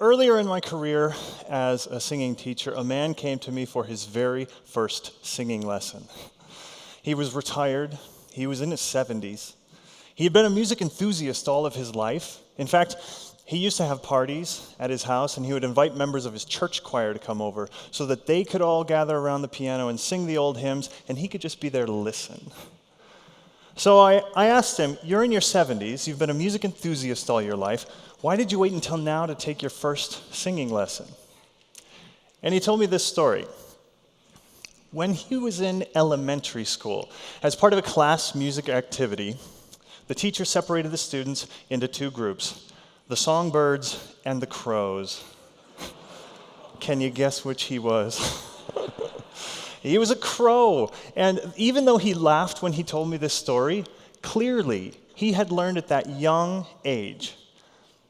Earlier in my career as a singing teacher, a man came to me for his very first singing lesson. He was retired. He was in his 70s. He had been a music enthusiast all of his life. In fact, he used to have parties at his house, and he would invite members of his church choir to come over so that they could all gather around the piano and sing the old hymns, and he could just be there to listen. So I asked him, you're in your 70s, you've been a music enthusiast all your life, why did you wait until now to take your first singing lesson? And he told me this story. When he was in elementary school, as part of a class music activity, the teacher separated the students into two groups, the songbirds and the crows. Can you guess which he was? He was a crow. And even though he laughed when he told me this story, clearly he had learned at that young age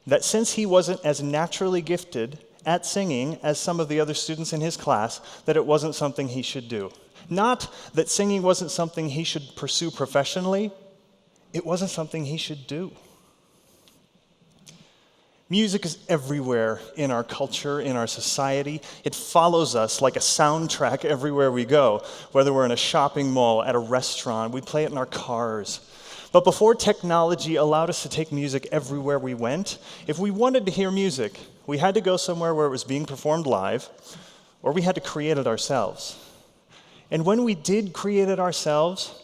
that since he wasn't as naturally gifted at singing as some of the other students in his class, that it wasn't something he should do. Not that singing wasn't something he should pursue professionally, it wasn't something he should do. Music is everywhere in our culture, in our society. It follows us like a soundtrack everywhere we go, whether we're in a shopping mall, at a restaurant, we play it in our cars. But before technology allowed us to take music everywhere we went, if we wanted to hear music, we had to go somewhere where it was being performed live, or we had to create it ourselves. And when we did create it ourselves,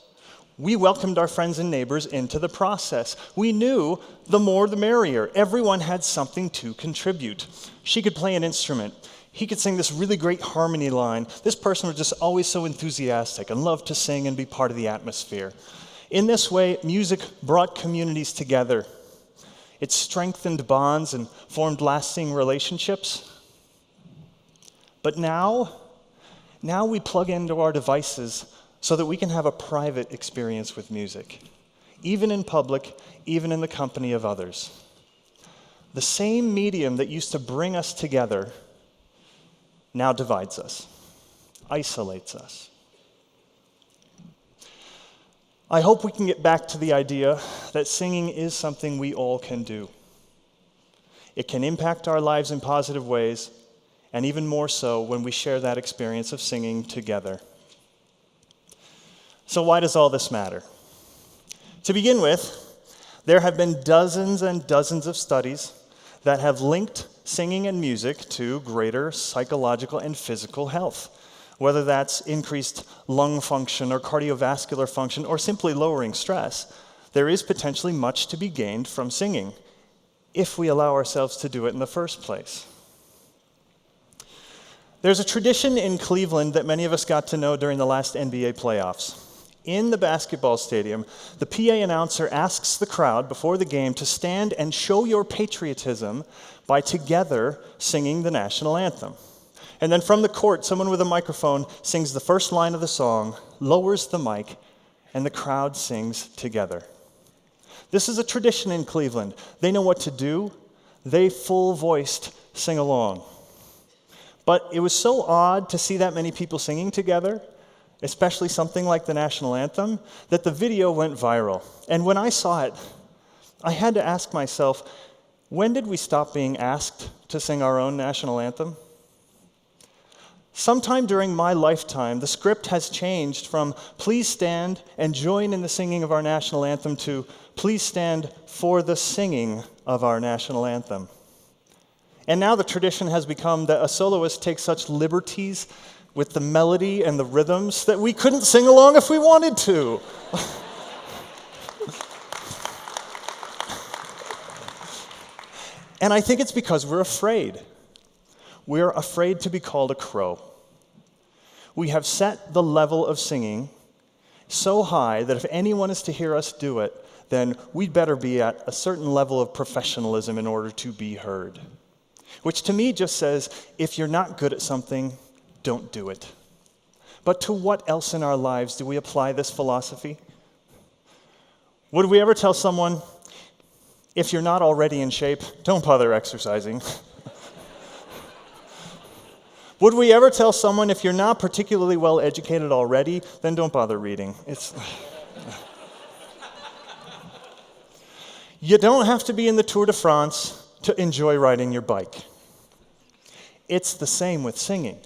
we welcomed our friends and neighbors into the process. We knew the more the merrier. Everyone had something to contribute. She could play an instrument. He could sing this really great harmony line. This person was just always so enthusiastic and loved to sing and be part of the atmosphere. In this way, music brought communities together. It strengthened bonds and formed lasting relationships. But now we plug into our devices so that we can have a private experience with music, even in public, even in the company of others. The same medium that used to bring us together now divides us, isolates us. I hope we can get back to the idea that singing is something we all can do. It can impact our lives in positive ways, and even more so when we share that experience of singing together. So why does all this matter? To begin with, there have been dozens and dozens of studies that have linked singing and music to greater psychological and physical health, whether that's increased lung function or cardiovascular function or simply lowering stress. There is potentially much to be gained from singing if we allow ourselves to do it in the first place. There's a tradition in Cleveland that many of us got to know during the last NBA playoffs. In the basketball stadium, the PA announcer asks the crowd before the game to stand and show your patriotism by together singing the national anthem. And then from the court, someone with a microphone sings the first line of the song, lowers the mic, and the crowd sings together. This is a tradition in Cleveland. They know what to do. They full-voiced sing along. But it was so odd to see that many people singing together, especially something like the national anthem, that the video went viral. And when I saw it, I had to ask myself, when did we stop being asked to sing our own national anthem? Sometime during my lifetime, the script has changed from please stand and join in the singing of our national anthem to please stand for the singing of our national anthem. And now the tradition has become that a soloist takes such liberties with the melody and the rhythms that we couldn't sing along if we wanted to. And I think it's because we're afraid. We're afraid to be called a crow. We have set the level of singing so high that if anyone is to hear us do it, then we'd better be at a certain level of professionalism in order to be heard. Which to me just says, if you're not good at something, don't do it. But to what else in our lives do we apply this philosophy? Would we ever tell someone, if you're not already in shape, don't bother exercising? Would we ever tell someone, if you're not particularly well educated already, then don't bother reading? You don't have to be in the Tour de France to enjoy riding your bike. It's the same with singing.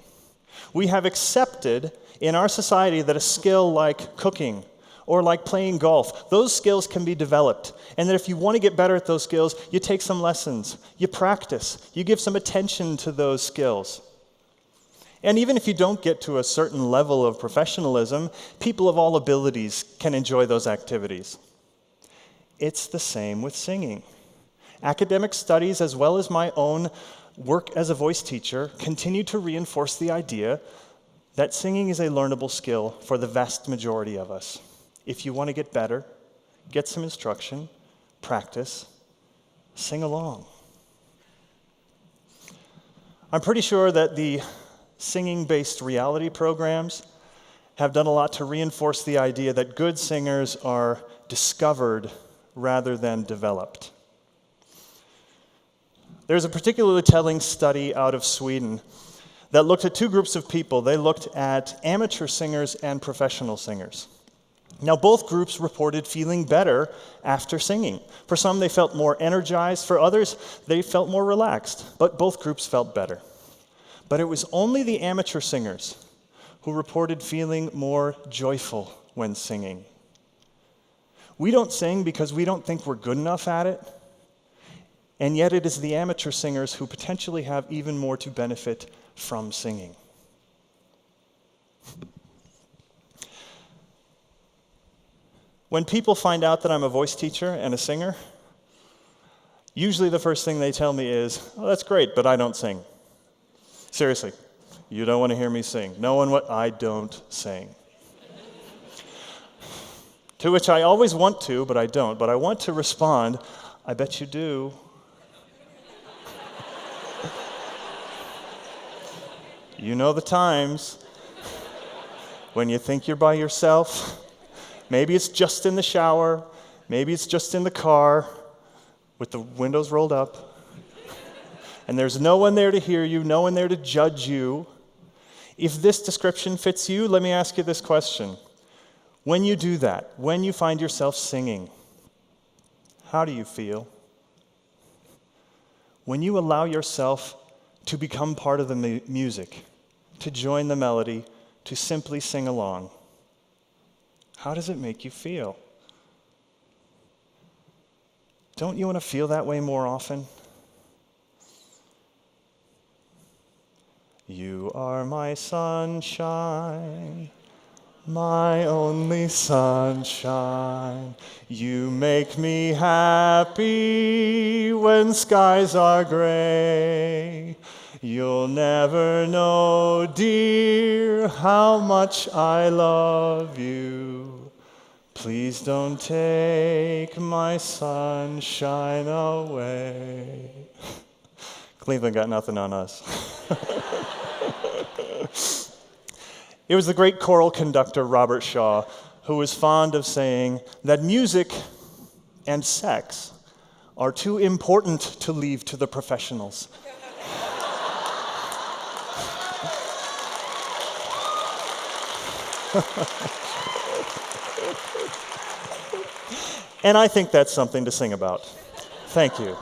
We have accepted in our society that a skill like cooking or like playing golf, those skills can be developed. And that if you want to get better at those skills, you take some lessons, you practice, you give some attention to those skills. And even if you don't get to a certain level of professionalism, people of all abilities can enjoy those activities. It's the same with singing. Academic studies, as well as my own work as a voice teacher, continue to reinforce the idea that singing is a learnable skill for the vast majority of us. If you want to get better, get some instruction, practice, sing along. I'm pretty sure that the singing-based reality programs have done a lot to reinforce the idea that good singers are discovered rather than developed. There's a particularly telling study out of Sweden that looked at two groups of people. They looked at amateur singers and professional singers. Now, both groups reported feeling better after singing. For some, they felt more energized. For others, they felt more relaxed. But both groups felt better. But it was only the amateur singers who reported feeling more joyful when singing. We don't sing because we don't think we're good enough at it. And yet it is the amateur singers who potentially have even more to benefit from singing. When people find out that I'm a voice teacher and a singer, usually the first thing they tell me is, "Oh, that's great, but I don't sing." Seriously, you don't want to hear me sing. No one I don't sing. To which I always want to, but I don't. But I want to respond, "I bet you do." You know the times when you think you're by yourself. Maybe it's just in the shower. Maybe it's just in the car with the windows rolled up. And there's no one there to hear you, no one there to judge you. If this description fits you, let me ask you this question. When you do that, when you find yourself singing, how do you feel? When you allow yourself to become part of the music, to join the melody, to simply sing along, how does it make you feel? Don't you want to feel that way more often? You are my sunshine, my only sunshine. You make me happy when skies are gray. You'll never know, dear, how much I love you. Please don't take my sunshine away. Cleveland got nothing on us. It was the great choral conductor Robert Shaw who was fond of saying that music and sex are too important to leave to the professionals. And I think that's something to sing about. Thank you.